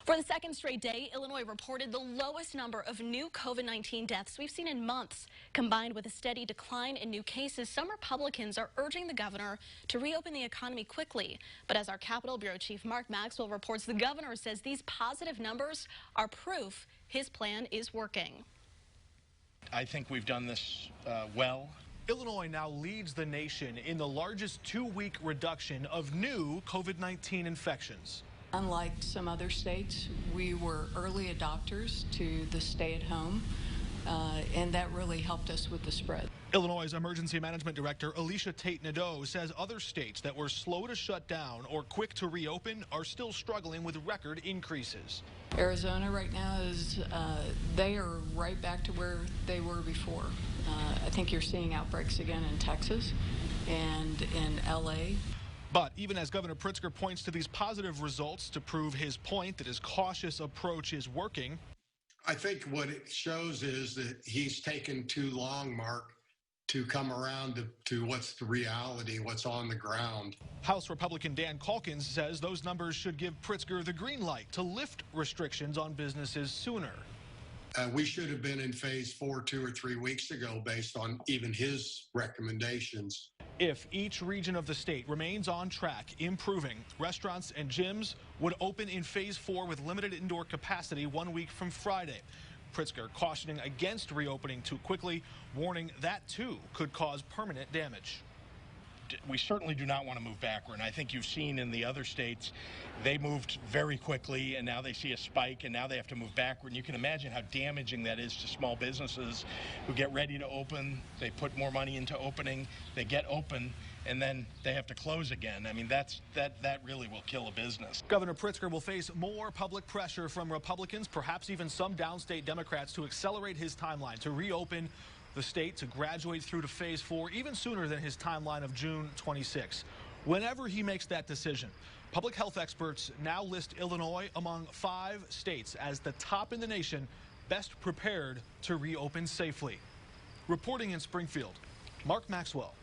For the second straight day, Illinois reported the lowest number of new COVID-19 deaths we've seen in months. Combined with a steady decline in new cases, some Republicans are urging the governor to reopen the economy quickly. But as our Capitol Bureau Chief Mark Maxwell reports, the governor says these positive numbers are proof his plan is working. I think we've done this well. Illinois now leads the nation in the largest two-week reduction of new COVID-19 infections. Unlike some other states, we were early adopters to the stay-at-home, and that really helped us with the spread. Illinois' Emergency Management Director Alicia Tate-Nadeau says other states that were slow to shut down or quick to reopen are still struggling with record increases. Arizona right now is, they are right back to where they were before. I think you're seeing outbreaks again in Texas and in LA. But even as Governor Pritzker points to these positive results to prove his point that his cautious approach is working, I think what it shows is that he's taken too long, Mark, to come around to what's the reality, what's on the ground. House Republican Dan Caulkins says those numbers should give Pritzker the green light to lift restrictions on businesses sooner. We should have been in phase 4 2 or 3 weeks ago based on even his recommendations. If each region of the state remains on track, improving, restaurants and gyms would open in phase 4 with limited indoor capacity 1 week from Friday. Pritzker cautioning against reopening too quickly, warning that too could cause permanent damage. We certainly do not want to move backward. And I think you've seen in the other states, they moved very quickly, and now they see a spike, and now they have to move backward. And you can imagine how damaging that is to small businesses who get ready to open. They put more money into opening, they get open, and then they have to close again. I mean, that really will kill a business. Governor Pritzker will face more public pressure from Republicans, perhaps even some downstate Democrats, to accelerate his timeline to reopen the state, to graduate through to phase 4 even sooner than his timeline of June 26. Whenever he makes that decision, public health experts now list Illinois among 5 states as the top in the nation best prepared to reopen safely. Reporting in Springfield, Mark Maxwell.